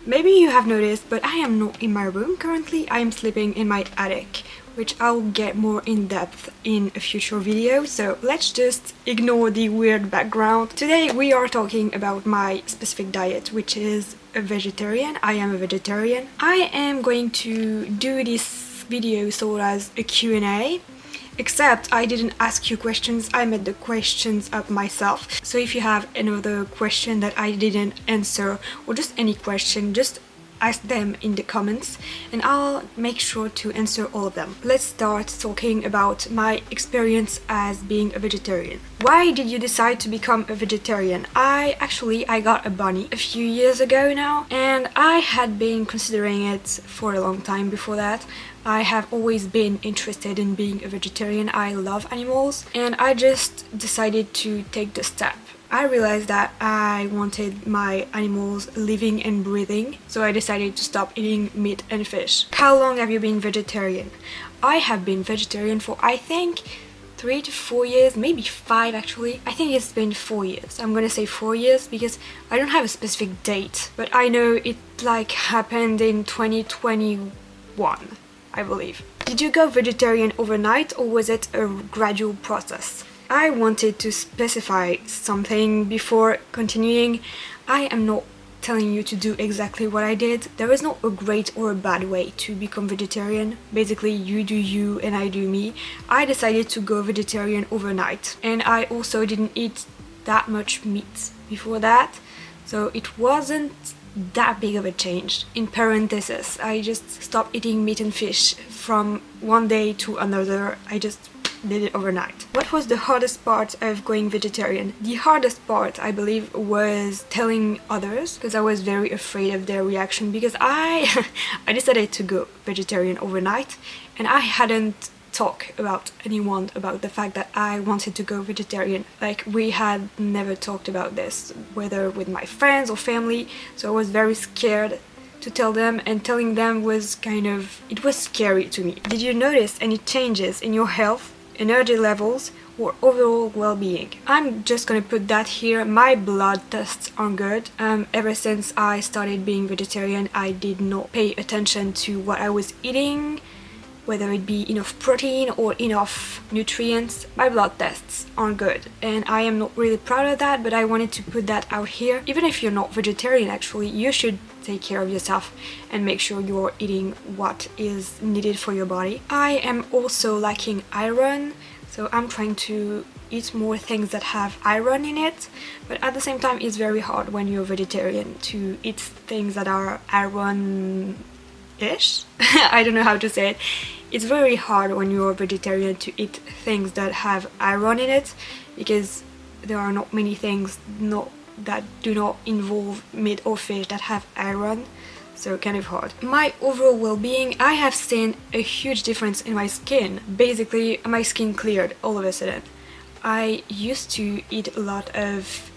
Maybe you have noticed, but I am not in my room currently. I am sleeping in my attic, which I'll get more in depth in a future video, so let's just ignore the weird background. Today we are talking about my specific diet, which is a vegetarian. I am a vegetarian. I am going to do this video sort of as a Q&A, except I didn't ask you questions, I made the questions up myself. So if you have another question that I didn't answer, or just any question, just ask them in the comments and I'll make sure to answer all of them. Let's start talking about my experience as being a vegetarian. Why did you decide to become a vegetarian? I got a bunny a few years ago now, and I had been considering it for a long time before that. I have always been interested in being a vegetarian. I love animals and I just decided to take the step. I realized that I wanted my animals living and breathing, so I decided to stop eating meat and fish. How long have you been vegetarian? I have been vegetarian for I think 3 to 4 years, maybe 5 actually. I think it's been 4 years. I'm gonna say 4 years because I don't have a specific date, but I know it happened in 2021, I believe. Did you go vegetarian overnight or was it a gradual process? I wanted to specify something before continuing. I am not telling you to do exactly what I did. There is not a great or a bad way to become vegetarian. Basically, you do you and I do me. I decided to go vegetarian overnight, and I also didn't eat that much meat before that, so it wasn't that big of a change. In parentheses, I just stopped eating meat and fish from one day to another. I just did it overnight. What was the hardest part of going vegetarian? The hardest part, I believe, was telling others, because I was very afraid of their reaction, because I decided to go vegetarian overnight and I hadn't talked about anyone about the fact that I wanted to go vegetarian. Like, we had never talked about this, whether with my friends or family, so I was very scared to tell them, and telling them was it was scary to me. Did you notice any changes in your health, energy levels, or overall well-being? I'm just gonna put that here. My blood tests are good. Ever since I started being vegetarian, I did not pay attention to what I was eating, whether it be enough protein or enough nutrients. My blood tests are good and I am not really proud of that, but I wanted to put that out here. Even if you're not vegetarian, actually, you should take care of yourself and make sure you're eating what is needed for your body. I am also lacking iron, so I'm trying to eat more things that have iron in it, but at the same time it's very hard when you're vegetarian to eat things that are iron-ish. I don't know how to say it. It's very hard when you're vegetarian to eat things that have iron in it, because there are not many things that do not involve meat or fish that have iron, so kind of hard. My overall well-being, I have seen a huge difference in my skin. Basically, my skin cleared all of a sudden. I used to eat a lot of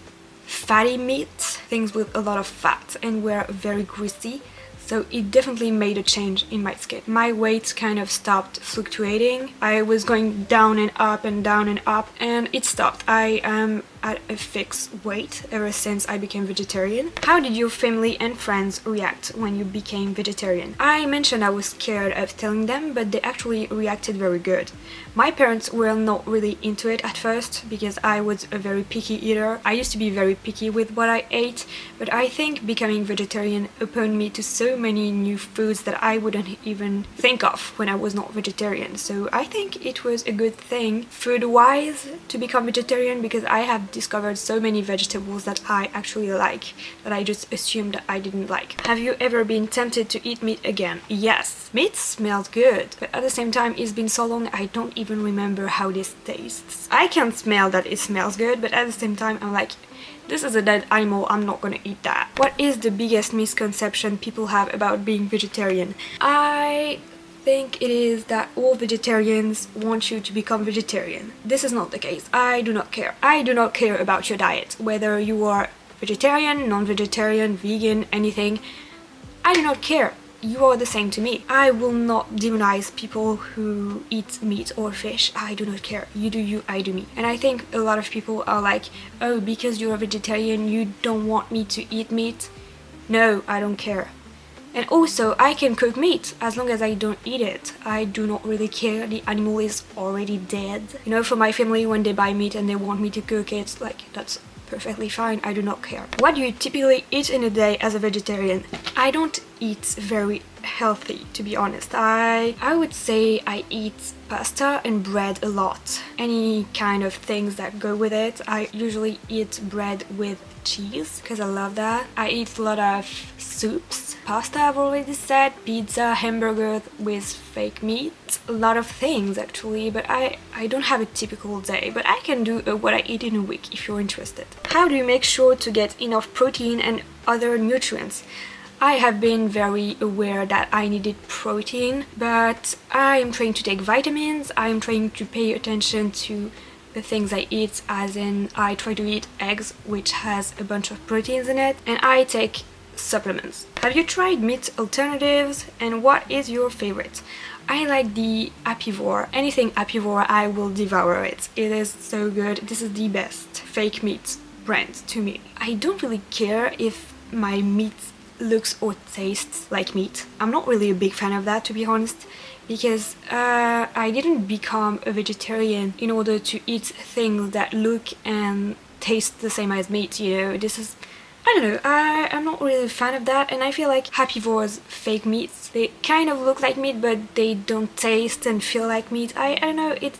fatty meat, things with a lot of fat, and were very greasy, so it definitely made a change in my skin. My weight kind of stopped fluctuating. I was going down and up and down and up, and it stopped. I am at a fixed weight ever since I became vegetarian. How did your family and friends react when you became vegetarian? I mentioned I was scared of telling them, but they actually reacted very good. My parents were not really into it at first because I was a very picky eater. I used to be very picky with what I ate, but I think becoming vegetarian opened me to so many new foods that I wouldn't even think of when I was not vegetarian. So I think it was a good thing food-wise to become vegetarian, because I have discovered so many vegetables that I actually like, that I just assumed I didn't like. Have you ever been tempted to eat meat again? Yes. Meat smells good, but at the same time it's been so long I don't even remember how this tastes. I can smell that it smells good, but at the same time I'm like, this is a dead animal, I'm not gonna eat that. What is the biggest misconception people have about being vegetarian? I think it is that all vegetarians want you to become vegetarian. This is not the case. I do not care. I do not care about your diet, whether you are vegetarian, non-vegetarian, vegan, anything. I do not care. You are the same to me. I will not demonize people who eat meat or fish. I do not care. You do you, I do me. And I think a lot of people are like, oh, because you're a vegetarian, you don't want me to eat meat. No, I don't care. And also, I can cook meat as long as I don't eat it. I do not really care. The animal is already dead. You know, for my family, when they buy meat and they want me to cook it, like, that's perfectly fine. I do not care. What do you typically eat in a day as a vegetarian? I don't eat very healthy, to be honest. I would say I eat pasta and bread a lot. Any kind of things that go with it. I usually eat bread with cheese because I love that. I eat a lot of soups. Pasta, I've already said. Pizza, hamburger with fake meat. A lot of things actually, but I don't have a typical day. But I can do what I eat in a week if you're interested. How do you make sure to get enough protein and other nutrients? I have been very aware that I needed protein, but I am trying to take vitamins. I am trying to pay attention to the things I eat, as in I try to eat eggs, which has a bunch of proteins in it, and I take supplements. Have you tried meat alternatives, and what is your favorite? I like the apivore. Anything apivore, I will devour it. It is so good. This is the best fake meat brand to me. I don't really care if my meat looks or tastes like meat. I'm not really a big fan of that, to be honest, because I didn't become a vegetarian in order to eat things that look and taste the same as meat, you know. This is, I don't know, I'm not really a fan of that, and I feel like Happyvore's fake meats, they kind of look like meat, but they don't taste and feel like meat. I don't know, it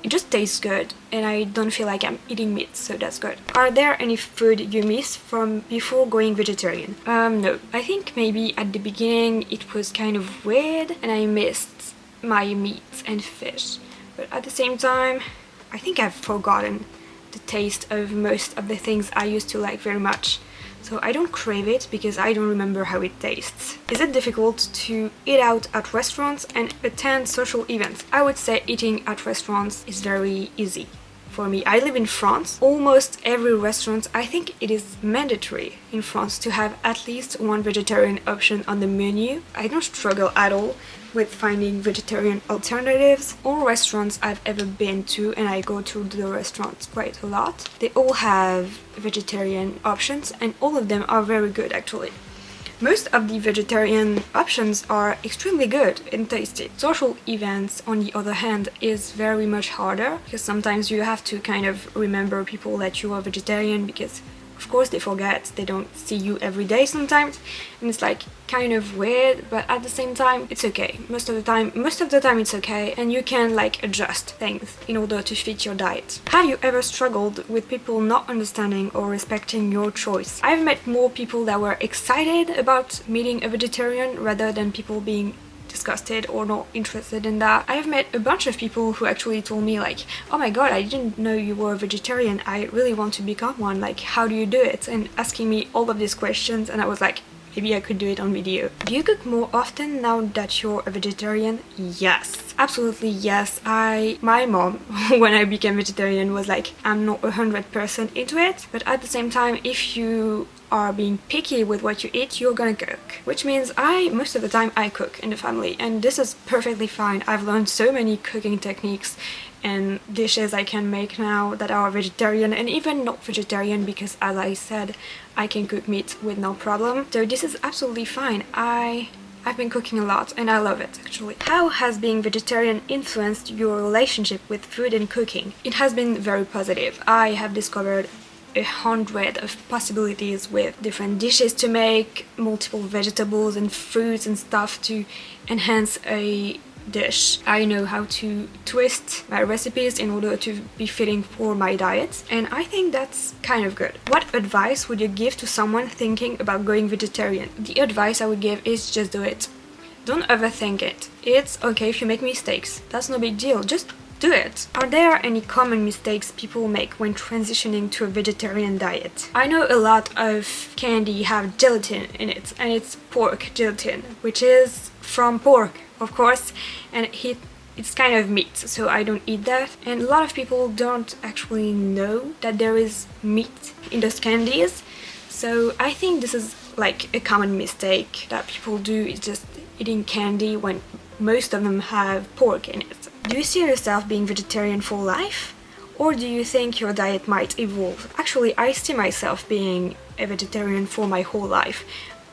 just tastes good, and I don't feel like I'm eating meat, so that's good. Are there any food you miss from before going vegetarian? No. I think maybe at the beginning it was kind of weird, and I missed my meat and fish. But at the same time, I think I've forgotten the taste of most of the things I used to like very much. So I don't crave it because I don't remember how it tastes. Is it difficult to eat out at restaurants and attend social events? I would say eating at restaurants is very easy for me. I live in France. Almost every restaurant, I think it is mandatory in France to have at least one vegetarian option on the menu. I don't struggle at all with finding vegetarian alternatives. All restaurants I've ever been to, and I go to the restaurants quite a lot, they all have vegetarian options, and all of them are very good actually. Most of the vegetarian options are extremely good and tasty. Social events, on the other hand, is very much harder because sometimes you have to kind of remember people that you are vegetarian because of course they forget, they don't see you every day sometimes, and it's like kind of weird, but at the same time it's okay. Most of the time it's okay, and you can like adjust things in order to fit your diet. Have you ever struggled with people not understanding or respecting your choice? I've met more people that were excited about meeting a vegetarian rather than people being disgusted or not interested in that. I have met a bunch of people who actually told me like, oh my god, I didn't know you were a vegetarian, I really want to become one, like how do you do it? And asking me all of these questions, and I was like, maybe I could do it on video. Do you cook more often now that you're a vegetarian? Yes, absolutely yes. My mom, when I became vegetarian, was like, I'm not 100% into it, but at the same time, if you are being picky with what you eat, you're gonna cook. Which means most of the time I cook in the family, and this is perfectly fine. I've learned so many cooking techniques and dishes I can make now that are vegetarian and even not vegetarian, because as I said, I can cook meat with no problem. So this is absolutely fine. I've been cooking a lot and I love it actually. How has being vegetarian influenced your relationship with food and cooking? It has been very positive. I have discovered 100 of possibilities with different dishes to make, multiple vegetables and fruits and stuff to enhance a dish. I know how to twist my recipes in order to be fitting for my diet, and I think that's kind of good. What advice would you give to someone thinking about going vegetarian? The advice I would give is just do it. Don't overthink it. It's okay if you make mistakes. That's no big deal. Just do it. Are there any common mistakes people make when transitioning to a vegetarian diet? I know a lot of candy have gelatin in it, and it's pork gelatin, which is from pork, of course, and it's kind of meat, so I don't eat that. And a lot of people don't actually know that there is meat in those candies, so I think this is like a common mistake that people do, is just eating candy when most of them have pork in it. Do you see yourself being vegetarian for life? Or do you think your diet might evolve? Actually, I see myself being a vegetarian for my whole life.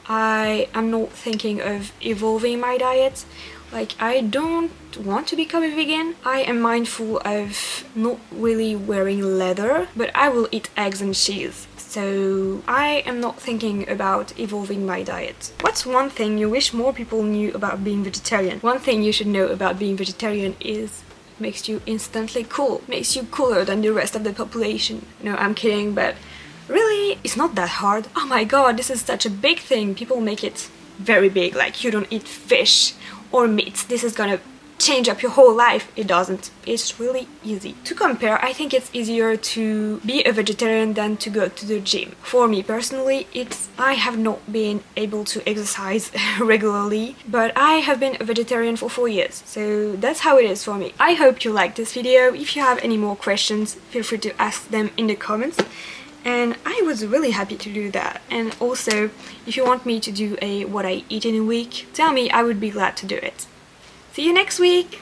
I am not thinking of evolving my diet. Like, I don't want to become a vegan. I am mindful of not really wearing leather, but I will eat eggs and cheese. So I am not thinking about evolving my diet. What's one thing you wish more people knew about being vegetarian? One thing you should know about being vegetarian is it makes you instantly cool. It makes you cooler than the rest of the population. No, I'm kidding, but really, it's not that hard. Oh my god, this is such a big thing. People make it very big, like you don't eat fish or meat. This is gonna change up your whole life. It doesn't. It's really easy. To compare, I think it's easier to be a vegetarian than to go to the gym. For me personally, I have not been able to exercise regularly, but I have been a vegetarian for 4 years, so that's how it is for me. I hope you liked this video. If you have any more questions, feel free to ask them in the comments. And I was really happy to do that. And also, if you want me to do a what I eat in a week, tell me, I would be glad to do it. See you next week!